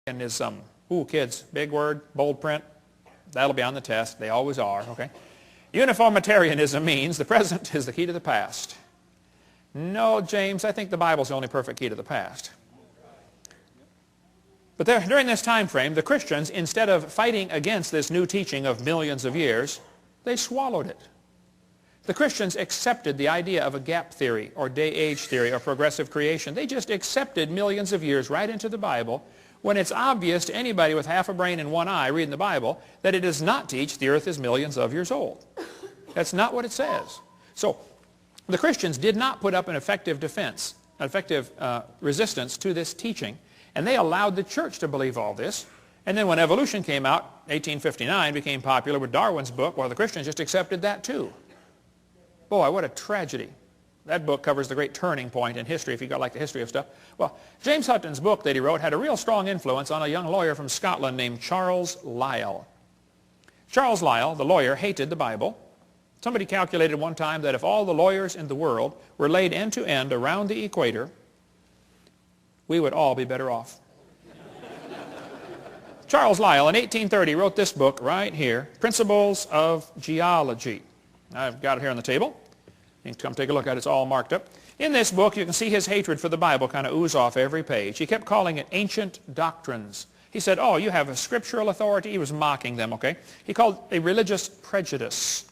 Is, ooh, kids, big word, bold print. That'll be on the test. They always are, okay? Uniformitarianism means the present is the key to the past. No, James, I think the Bible's the only perfect key to the past. But during this time frame, the Christians, instead of fighting against this new teaching of millions of years, they swallowed it. The Christians accepted the idea of a gap theory or day-age theory or progressive creation. They just accepted millions of years right into the Bible when it's obvious to anybody with half a brain and one eye reading the Bible that it does not teach the earth is millions of years old. That's not what it says. So the Christians did not put up an effective defense, an effective resistance to this teaching, and they allowed the church to believe all this. And then when evolution came out, 1859 became popular with Darwin's book, well, the Christians just accepted that too. Boy, what a tragedy. That book covers the great turning point in history, if you got like the history of stuff. Well, James Hutton's book that he wrote had a real strong influence on a young lawyer from Scotland named Charles Lyell. Charles Lyell, the lawyer, hated the Bible. Somebody calculated one time that if all the lawyers in the world were laid end to end around the equator, we would all be better off. Charles Lyell in 1830 wrote this book right here, Principles of Geology. I've got it here on the table. You can come take a look at it. It's all marked up. In this book, you can see his hatred for the Bible kind of ooze off every page. He kept calling it ancient doctrines. He said, oh, you have a scriptural authority. He was mocking them, okay? He called a religious prejudice.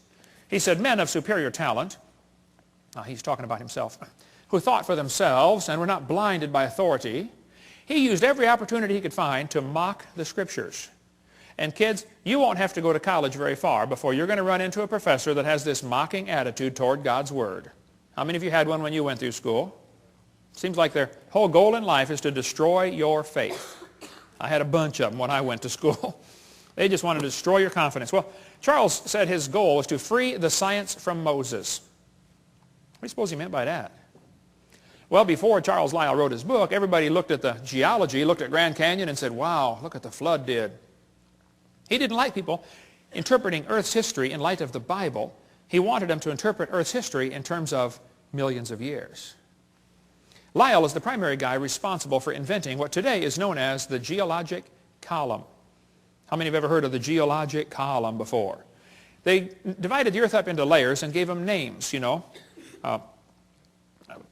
He said, men of superior talent, he's talking about himself, who thought for themselves and were not blinded by authority. He used every opportunity he could find to mock the Scriptures. And kids, you won't have to go to college very far before you're going to run into a professor that has this mocking attitude toward God's Word. How many of you had one when you went through school? Seems like their whole goal in life is to destroy your faith. I had a bunch of them when I went to school. They just wanted to destroy your confidence. Well, Charles said his goal was to free the science from Moses. What do you suppose he meant by that? Well, before Charles Lyell wrote his book, everybody looked at the geology, looked at Grand Canyon and said, wow, look what the flood did. He didn't like people interpreting Earth's history in light of the Bible. He wanted them to interpret Earth's history in terms of millions of years. Lyell is the primary guy responsible for inventing what today is known as the geologic column. How many have ever heard of the geologic column before? They divided the Earth up into layers and gave them names, you know.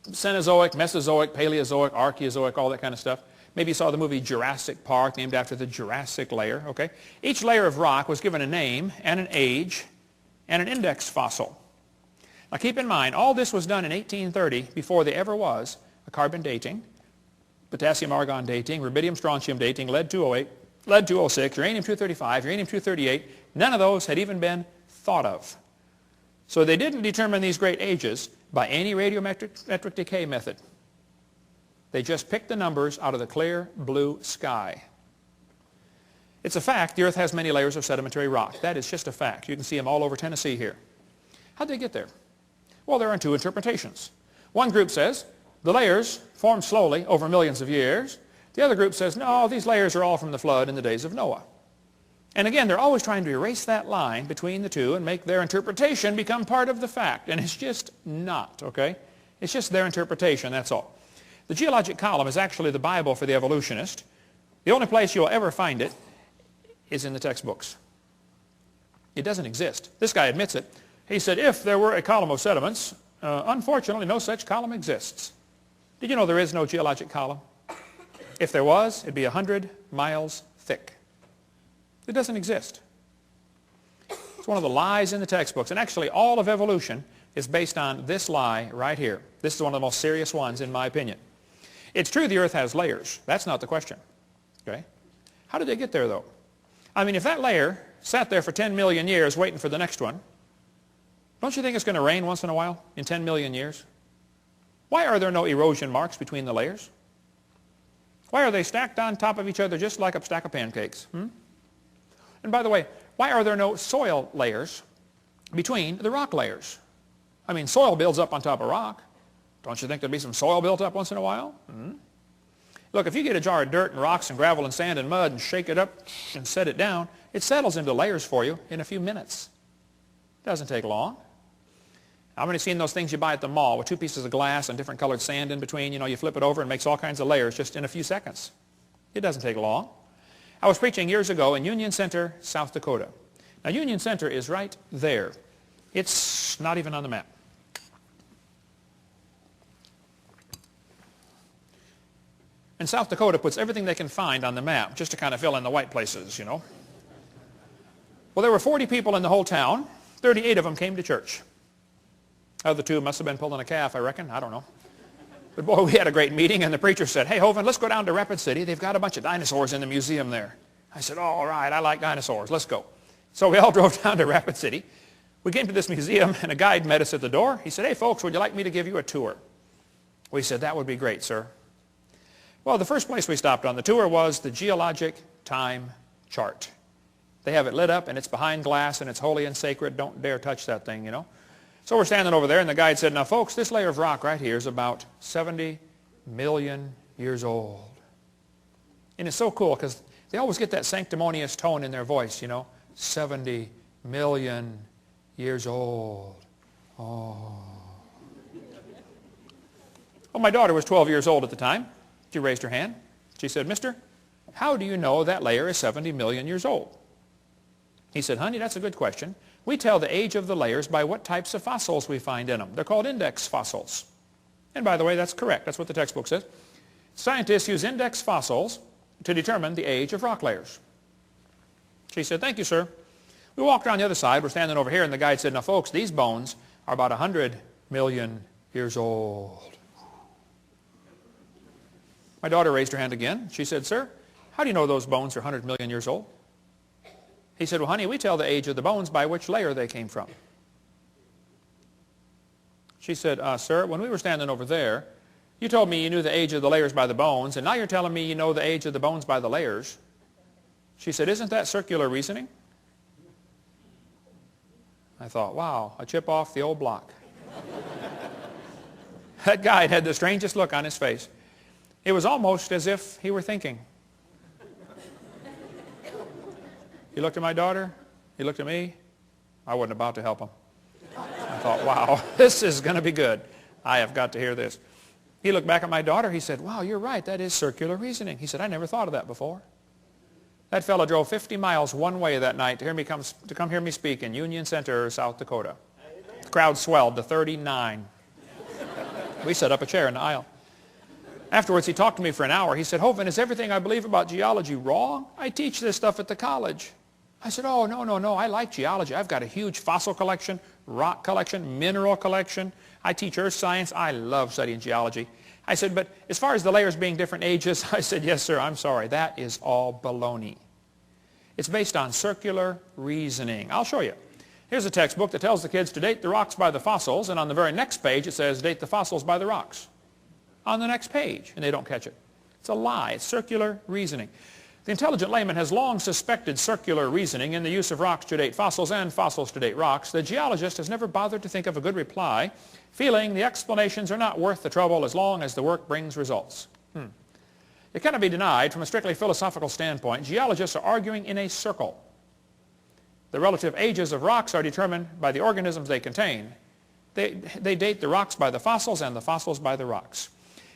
Cenozoic, Mesozoic, Paleozoic, Archaeozoic, all that kind of stuff. Maybe you saw the movie Jurassic Park, named after the Jurassic layer, okay? Each layer of rock was given a name and an age and an index fossil. Now keep in mind, all this was done in 1830 before there ever was a carbon dating, potassium-argon dating, rubidium-strontium dating, lead-208, lead-206, uranium-235, uranium-238. None of those had even been thought of. So they didn't determine these great ages by any radiometric decay method. They just picked the numbers out of the clear blue sky. It's a fact the Earth has many layers of sedimentary rock. That is just a fact. You can see them all over Tennessee here. How'd they get there? Well, there are two interpretations. One group says the layers formed slowly over millions of years. The other group says, no, these layers are all from the flood in the days of Noah. And again, they're always trying to erase that line between the two and make their interpretation become part of the fact. And it's just not, okay? It's just their interpretation, that's all. The geologic column is actually the Bible for the evolutionist. The only place you'll ever find it is in the textbooks. It doesn't exist. This guy admits it. He said, if there were a column of sediments, unfortunately no such column exists. Did you know there is no geologic column? If there was, it'd be 100 miles thick. It doesn't exist. It's one of the lies in the textbooks. And actually all of evolution is based on this lie right here. This is one of the most serious ones in my opinion. It's true the Earth has layers. That's not the question. Okay? How did they get there though? I mean, if that layer sat there for 10 million years waiting for the next one, don't you think it's going to rain once in a while in 10 million years? Why are there no erosion marks between the layers? Why are they stacked on top of each other just like a stack of pancakes? And by the way, why are there no soil layers between the rock layers? I mean, soil builds up on top of rock. Don't you think there'd be some soil built up once in a while? Look, if you get a jar of dirt and rocks and gravel and sand and mud and shake it up and set it down, it settles into layers for you in a few minutes. It doesn't take long. How many have seen those things you buy at the mall with two pieces of glass and different colored sand in between? You know, you flip it over and it makes all kinds of layers just in a few seconds. It doesn't take long. I was preaching years ago in Union Center, South Dakota. Now, Union Center is right there. It's not even on the map. And South Dakota puts everything they can find on the map just to kind of fill in the white places, you know. Well, there were 40 people in the whole town. 38 of them came to church. Other two must have been pulling a calf, I reckon. I don't know. But boy, we had a great meeting, and the preacher said, "Hey, Hovind, let's go down to Rapid City. They've got a bunch of dinosaurs in the museum there." I said, "Oh, all right, I like dinosaurs. Let's go." So we all drove down to Rapid City. We came to this museum, and a guide met us at the door. He said, "Hey, folks, would you like me to give you a tour?" We said, "That would be great, sir." Well, the first place we stopped on the tour was the geologic time chart. They have it lit up, and it's behind glass, and it's holy and sacred. Don't dare touch that thing, you know. So we're standing over there, and the guide said, "Now, folks, this layer of rock right here is about 70 million years old." And it's so cool because they always get that sanctimonious tone in their voice, you know. 70 million years old. Oh. Well, my daughter was 12 years old at the time. She raised her hand. She said, "Mister, how do you know that layer is 70 million years old?" He said, "Honey, that's a good question. We tell the age of the layers by what types of fossils we find in them. They're called index fossils." And by the way, that's correct. That's what the textbook says. Scientists use index fossils to determine the age of rock layers. She said, "Thank you, sir." We walked around the other side. We're standing over here, and the guide said, "Now, folks, these bones are about 100 million years old." My daughter raised her hand again. She said, "Sir, how do you know those bones are 100 million years old?" He said, "Well, honey, we tell the age of the bones by which layer they came from." She said, "Sir, when we were standing over there, you told me you knew the age of the layers by the bones, and now you're telling me you know the age of the bones by the layers." She said, "Isn't that circular reasoning?" I thought, wow, a chip off the old block. That guide had the strangest look on his face. It was almost as if he were thinking. He looked at my daughter. He looked at me. I wasn't about to help him. I thought, wow, this is going to be good. I have got to hear this. He looked back at my daughter. He said, "Wow, you're right. That is circular reasoning." He said, "I never thought of that before." That fellow drove 50 miles one way that night to come hear me speak in Union Center, South Dakota. The crowd swelled to 39. We set up a chair in the aisle. Afterwards, he talked to me for an hour. He said, "Hovind, is everything I believe about geology wrong? I teach this stuff at the college." I said, "Oh, no. I like geology. I've got a huge fossil collection, rock collection, mineral collection. I teach earth science. I love studying geology." I said, "But as far as the layers being different ages," I said, "Yes, sir, I'm sorry. That is all baloney. It's based on circular reasoning." I'll show you. Here's a textbook that tells the kids to date the rocks by the fossils, and on the very next page it says date the fossils by the rocks. On the next page, and they don't catch it. It's a lie. It's circular reasoning. The intelligent layman has long suspected circular reasoning in the use of rocks to date fossils and fossils to date rocks. The geologist has never bothered to think of a good reply, feeling the explanations are not worth the trouble as long as the work brings results. It cannot be denied from a strictly philosophical standpoint, geologists are arguing in a circle. The relative ages of rocks are determined by the organisms they contain. They date the rocks by the fossils and the fossils by the rocks.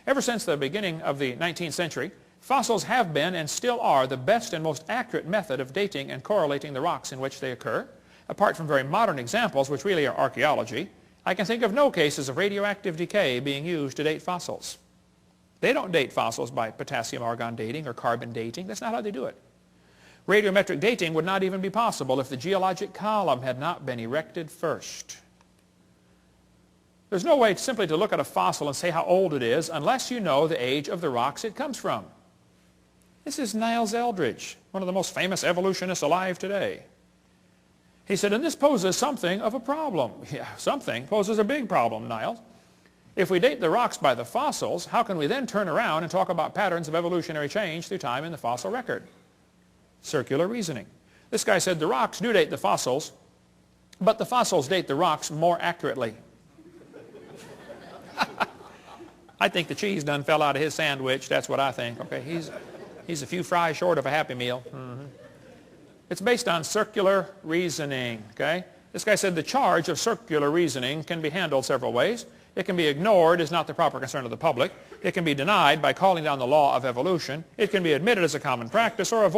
Ever since the beginning of the 19th century, fossils have been and still are the best and most accurate method of dating and correlating the rocks in which they occur. Apart from very modern examples, which really are archaeology, I can think of no cases of radioactive decay being used to date fossils. They don't date fossils by potassium-argon dating or carbon dating. That's not how they do it. Radiometric dating would not even be possible if the geologic column had not been erected first. There's no way simply to look at a fossil and say how old it is unless you know the age of the rocks it comes from. This is Niles Eldredge, one of the most famous evolutionists alive today. He said, and this poses something of a problem. Yeah, something poses a big problem, Niles. If we date the rocks by the fossils, how can we then turn around and talk about patterns of evolutionary change through time in the fossil record? Circular reasoning. This guy said the rocks do date the fossils, but the fossils date the rocks more accurately. I think the cheese done fell out of his sandwich. That's what I think. Okay, he's a few fries short of a Happy Meal. It's based on circular reasoning. Okay, this guy said the charge of circular reasoning can be handled several ways. It can be ignored as not the proper concern of the public. It can be denied by calling down the law of evolution. It can be admitted as a common practice or avoided